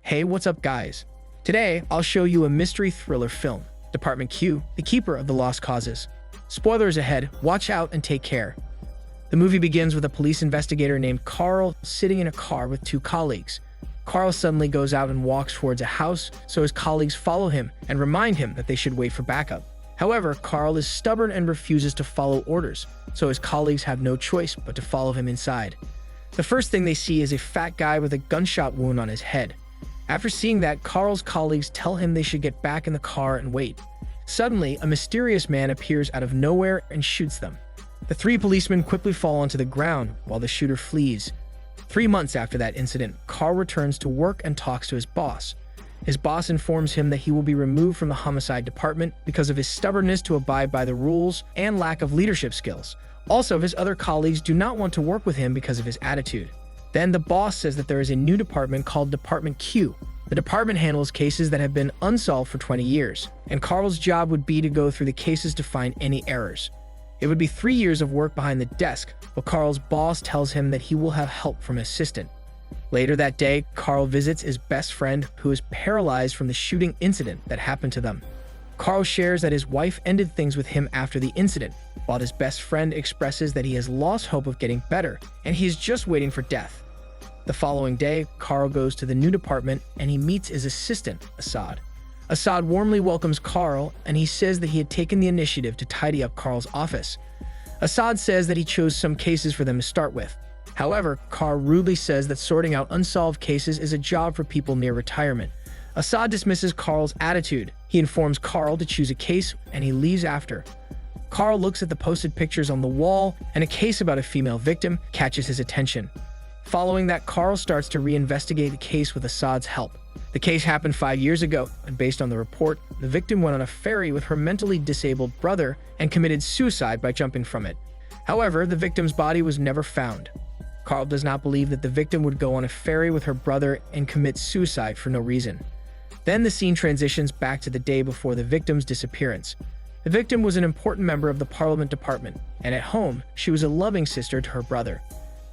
Hey, what's up guys? Today, I'll show you a mystery thriller film, Department Q, The Keeper of the Lost Causes. Spoilers ahead, watch out and take care. The movie begins with a police investigator named Carl sitting in a car with two colleagues. Carl suddenly goes out and walks towards a house, so his colleagues follow him and remind him that they should wait for backup. However, Carl is stubborn and refuses to follow orders, so his colleagues have no choice but to follow him inside. The first thing they see is a fat guy with a gunshot wound on his head. After seeing that, Carl's colleagues tell him they should get back in the car and wait. Suddenly, a mysterious man appears out of nowhere and shoots them. The three policemen quickly fall onto the ground while the shooter flees. 3 months after that incident, Carl returns to work and talks to his boss. His boss informs him that he will be removed from the homicide department because of his stubbornness to abide by the rules and lack of leadership skills. Also, his other colleagues do not want to work with him because of his attitude. Then the boss says that there is a new department called Department Q. The department handles cases that have been unsolved for 20 years, and Carl's job would be to go through the cases to find any errors. It would be 3 years of work behind the desk, but Carl's boss tells him that he will have help from an assistant. Later that day, Carl visits his best friend who is paralyzed from the shooting incident that happened to them. Carl shares that his wife ended things with him after the incident, while his best friend expresses that he has lost hope of getting better and he is just waiting for death. The following day, Carl goes to the new department and he meets his assistant, Assad. Assad warmly welcomes Carl and he says that he had taken the initiative to tidy up Carl's office. Assad says that he chose some cases for them to start with. However, Carl rudely says that sorting out unsolved cases is a job for people near retirement. Assad dismisses Carl's attitude. He informs Carl to choose a case and he leaves after. Carl looks at the posted pictures on the wall and a case about a female victim catches his attention. Following that, Carl starts to reinvestigate the case with Assad's help. The case happened 5 years ago, and based on the report, the victim went on a ferry with her mentally disabled brother and committed suicide by jumping from it. However, the victim's body was never found. Carl does not believe that the victim would go on a ferry with her brother and commit suicide for no reason. Then the scene transitions back to the day before the victim's disappearance. The victim was an important member of the Parliament Department, and at home, she was a loving sister to her brother.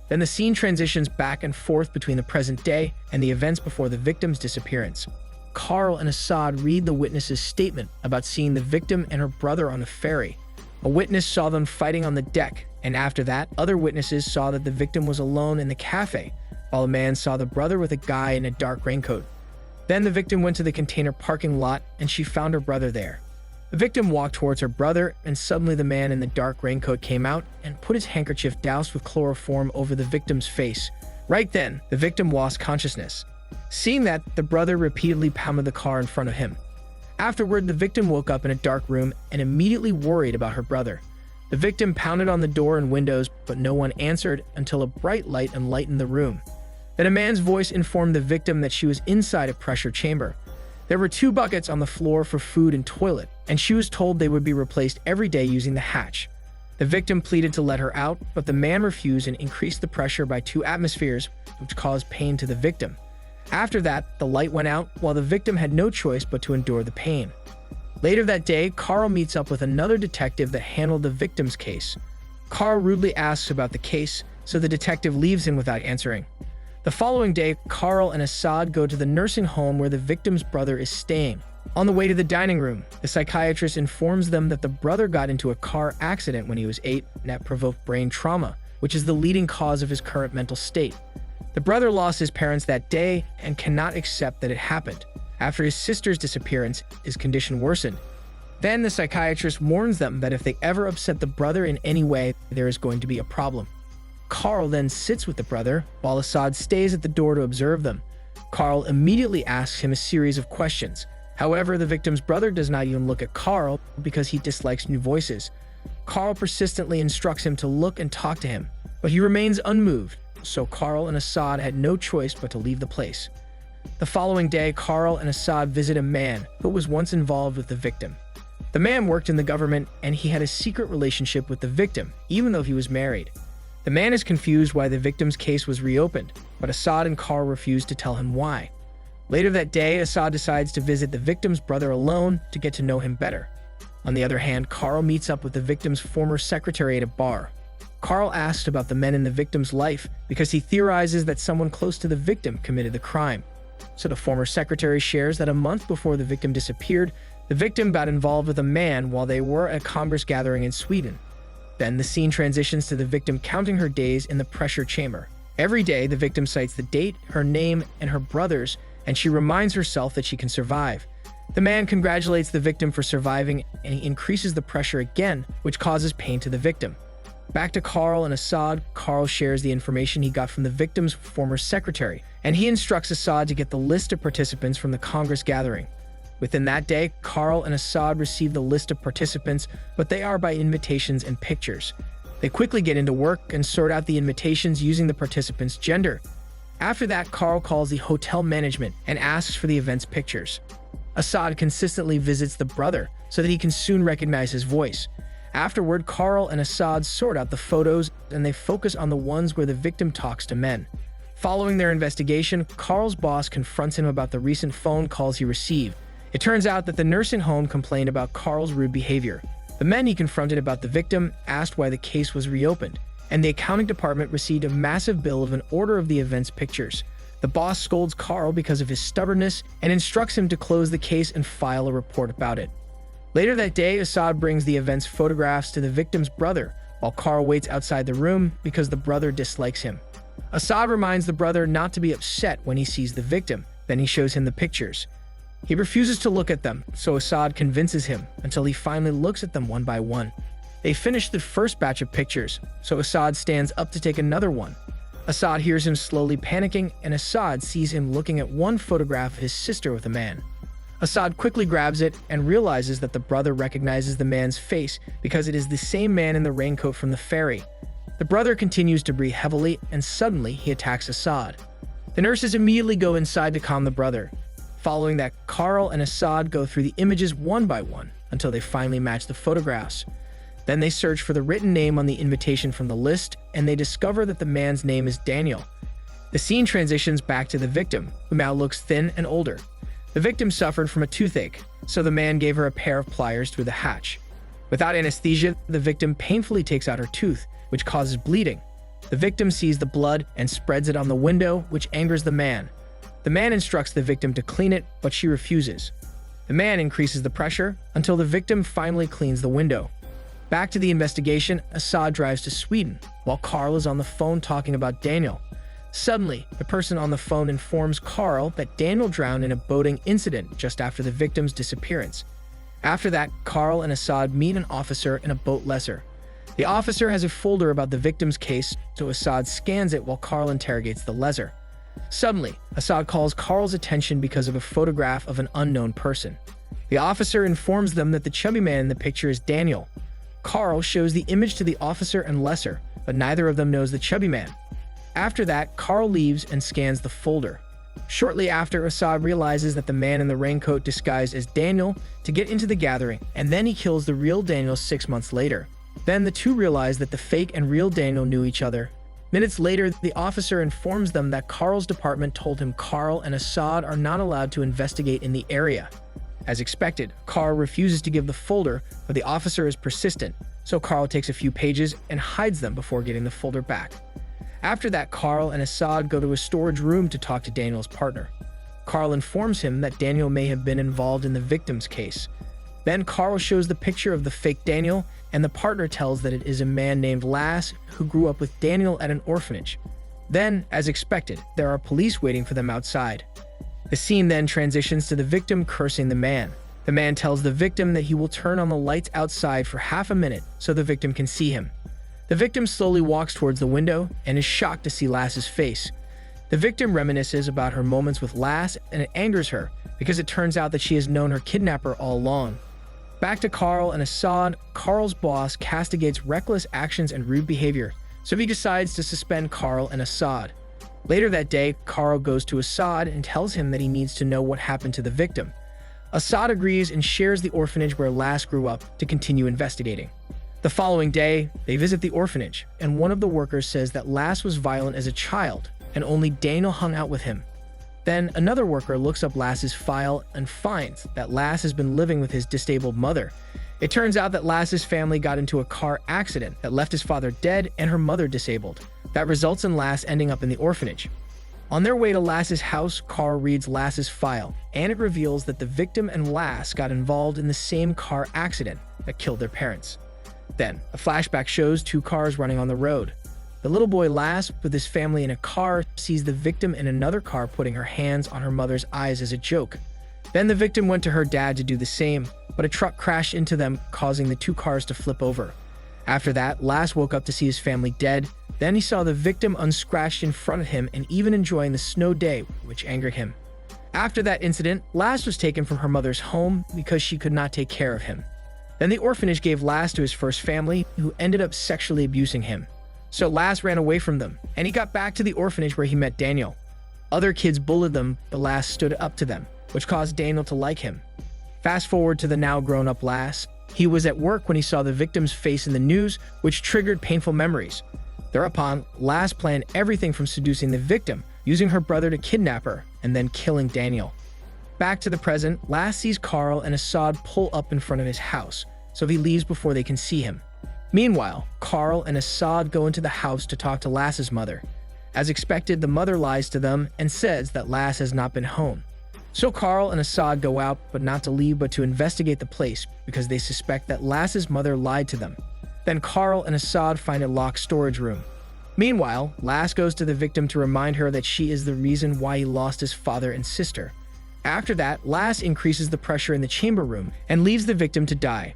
Then the scene transitions back and forth between the present day and the events before the victim's disappearance. Carl and Assad read the witness's statement about seeing the victim and her brother on a ferry. A witness saw them fighting on the deck, and after that, other witnesses saw that the victim was alone in the cafe, while a man saw the brother with a guy in a dark raincoat. Then the victim went to the container parking lot and she found her brother there. The victim walked towards her brother, and suddenly the man in the dark raincoat came out and put his handkerchief doused with chloroform over the victim's face. Right then, the victim lost consciousness. Seeing that, the brother repeatedly pounded the car in front of him. Afterward, the victim woke up in a dark room and immediately worried about her brother. The victim pounded on the door and windows, but no one answered until a bright light enlightened the room. Then a man's voice informed the victim that she was inside a pressure chamber. There were 2 buckets on the floor for food and toilet, and she was told they would be replaced every day using the hatch. The victim pleaded to let her out, but the man refused and increased the pressure by 2 atmospheres, which caused pain to the victim. After that, the light went out, while the victim had no choice but to endure the pain. Later that day, Carl meets up with another detective that handled the victim's case. Carl rudely asks about the case, so the detective leaves him without answering. The following day, Carl and Assad go to the nursing home where the victim's brother is staying. On the way to the dining room, the psychiatrist informs them that the brother got into a car accident when he was 8 and that provoked brain trauma, which is the leading cause of his current mental state. The brother lost his parents that day and cannot accept that it happened. After his sister's disappearance, his condition worsened. Then the psychiatrist warns them that if they ever upset the brother in any way, there is going to be a problem. Carl then sits with the brother, while Assad stays at the door to observe them. Carl immediately asks him a series of questions. However, the victim's brother does not even look at Carl because he dislikes new voices. Carl persistently instructs him to look and talk to him, but he remains unmoved, so Carl and Assad had no choice but to leave the place. The following day, Carl and Assad visit a man who was once involved with the victim. The man worked in the government and he had a secret relationship with the victim, even though he was married. The man is confused why the victim's case was reopened, but Assad and Carl refuse to tell him why. Later that day, Assad decides to visit the victim's brother alone to get to know him better. On the other hand, Carl meets up with the victim's former secretary at a bar. Carl asked about the men in the victim's life because he theorizes that someone close to the victim committed the crime. So the former secretary shares that a month before the victim disappeared, the victim got involved with a man while they were at a Congress gathering in Sweden. Then the scene transitions to the victim counting her days in the pressure chamber. Every day, the victim cites the date, her name, and her brother's, and she reminds herself that she can survive. The man congratulates the victim for surviving, and he increases the pressure again, which causes pain to the victim. Back to Carl and Assad, Carl shares the information he got from the victim's former secretary, and he instructs Assad to get the list of participants from the Congress gathering. Within that day, Carl and Assad receive the list of participants, but they are by invitations and pictures. They quickly get into work and sort out the invitations using the participants' gender. After that, Carl calls the hotel management and asks for the event's pictures. Assad consistently visits the brother so that he can soon recognize his voice. Afterward, Carl and Assad sort out the photos and they focus on the ones where the victim talks to men. Following their investigation, Carl's boss confronts him about the recent phone calls he received. It turns out that the nursing home complained about Carl's rude behavior. The men he confronted about the victim asked why the case was reopened, and the accounting department received a massive bill of an order of the event's pictures. The boss scolds Carl because of his stubbornness and instructs him to close the case and file a report about it. Later that day, Assad brings the event's photographs to the victim's brother, while Carl waits outside the room because the brother dislikes him. Assad reminds the brother not to be upset when he sees the victim, then he shows him the pictures. He refuses to look at them, so Assad convinces him until he finally looks at them one by one. They finish the first batch of pictures, so Assad stands up to take another one. Assad hears him slowly panicking, and Assad sees him looking at one photograph of his sister with a man. Assad quickly grabs it and realizes that the brother recognizes the man's face because it is the same man in the raincoat from the ferry. The brother continues to breathe heavily, and suddenly he attacks Assad. The nurses immediately go inside to calm the brother. Following that, Carl and Assad go through the images one by one until they finally match the photographs. Then they search for the written name on the invitation from the list, and they discover that the man's name is Daniel. The scene transitions back to the victim, who now looks thin and older. The victim suffered from a toothache, so the man gave her a pair of pliers through the hatch. Without anesthesia, the victim painfully takes out her tooth, which causes bleeding. The victim sees the blood and spreads it on the window, which angers the man. The man instructs the victim to clean it, but she refuses. The man increases the pressure until the victim finally cleans the window. Back to the investigation, Assad drives to Sweden, while Carl is on the phone talking about Daniel. Suddenly, the person on the phone informs Carl that Daniel drowned in a boating incident just after the victim's disappearance. After that, Carl and Assad meet an officer in a boat lesser. The officer has a folder about the victim's case, so Assad scans it while Carl interrogates the lesser. Suddenly, Assad calls Carl's attention because of a photograph of an unknown person. The officer informs them that the chubby man in the picture is Daniel. Carl shows the image to the officer and lesser, but neither of them knows the chubby man. After that, Carl leaves and scans the folder. Shortly after, Assad realizes that the man in the raincoat disguised as Daniel to get into the gathering, and then he kills the real Daniel 6 months later. Then the two realize that the fake and real Daniel knew each other. Minutes later, the officer informs them that Carl's department told him Carl and Assad are not allowed to investigate in the area. As expected, Carl refuses to give the folder, but the officer is persistent, so Carl takes a few pages and hides them before getting the folder back. After that, Carl and Assad go to a storage room to talk to Daniel's partner. Carl informs him that Daniel may have been involved in the victim's case. Then Carl shows the picture of the fake Daniel, and the partner tells that it is a man named Lass who grew up with Daniel at an orphanage. Then, as expected, there are police waiting for them outside. The scene then transitions to the victim cursing the man. The man tells the victim that he will turn on the lights outside for half a minute so the victim can see him. The victim slowly walks towards the window and is shocked to see Lass's face. The victim reminisces about her moments with Lass, and it angers her because it turns out that she has known her kidnapper all along. Back to Carl and Assad, Carl's boss castigates reckless actions and rude behavior, so he decides to suspend Carl and Assad. Later that day, Carl goes to Assad and tells him that he needs to know what happened to the victim. Assad agrees and shares the orphanage where Lass grew up to continue investigating. The following day, they visit the orphanage, and one of the workers says that Lass was violent as a child, and only Daniel hung out with him. Then another worker looks up Lass's file and finds that Lass has been living with his disabled mother, It turns out that Lass's family got into a car accident that left his father dead and her mother disabled. That results in Lass ending up in the orphanage. On their way to Lass's house, Carl reads Lass's file, and it reveals that the victim and Lass got involved in the same car accident that killed their parents. Then, a flashback shows two cars running on the road. The little boy Lass, with his family in a car, sees the victim in another car putting her hands on her mother's eyes as a joke. Then the victim went to her dad to do the same, but a truck crashed into them, causing the two cars to flip over. After that, Lass woke up to see his family dead. Then he saw the victim unscratched in front of him and even enjoying the snow day, which angered him. After that incident, Lass was taken from her mother's home because she could not take care of him. Then the orphanage gave Lass to his first family, who ended up sexually abusing him. So Lass ran away from them, and he got back to the orphanage where he met Daniel. Other kids bullied them, but Lass stood up to them, which caused Daniel to like him. Fast forward to the now grown-up Lass. He was at work when he saw the victim's face in the news, which triggered painful memories. Thereupon, Lass planned everything from seducing the victim, using her brother to kidnap her, and then killing Daniel. Back to the present, Lass sees Carl and Assad pull up in front of his house, so he leaves before they can see him. Meanwhile, Carl and Assad go into the house to talk to Lass's mother. As expected, the mother lies to them and says that Lass has not been home. So Carl and Assad go out, but not to leave but to investigate the place because they suspect that Lass's mother lied to them. Then Carl and Assad find a locked storage room. Meanwhile, Lass goes to the victim to remind her that she is the reason why he lost his father and sister. After that, Lass increases the pressure in the chamber room and leaves the victim to die.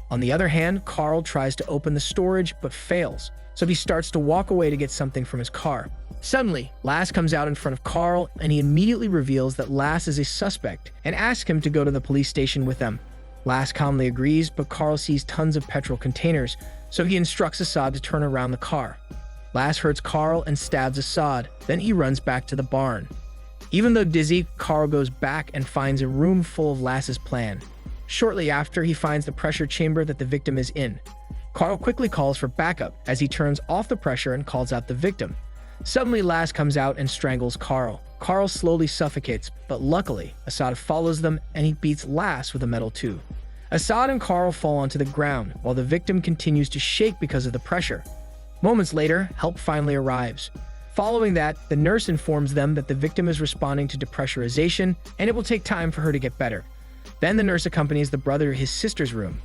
On the other hand, Carl tries to open the storage but fails, so he starts to walk away to get something from his car. Suddenly, Lass comes out in front of Carl and he immediately reveals that Lass is a suspect and asks him to go to the police station with them. Lass calmly agrees, but Carl sees tons of petrol containers, so he instructs Assad to turn around the car. Lass hurts Carl and stabs Assad, then he runs back to the barn. Even though dizzy, Carl goes back and finds a room full of Lass's plan. Shortly after, he finds the pressure chamber that the victim is in. Carl quickly calls for backup as he turns off the pressure and calls out the victim. Suddenly, Lass comes out and strangles Carl. Carl slowly suffocates, but luckily, Assad follows them and he beats Lass with a metal tube. Assad and Carl fall onto the ground while the victim continues to shake because of the pressure. Moments later, help finally arrives. Following that, the nurse informs them that the victim is responding to depressurization and it will take time for her to get better. Then the nurse accompanies the brother to his sister's room.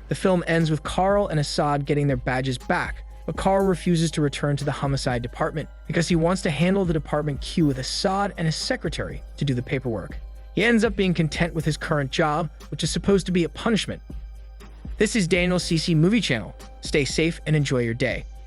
The film ends with Carl and Assad getting their badges back, but Carl refuses to return to the homicide department because he wants to handle the department queue with Assad and his secretary to do the paperwork. He ends up being content with his current job, which is supposed to be a punishment. This is Daniel CC Movie Channel. Stay safe and enjoy your day.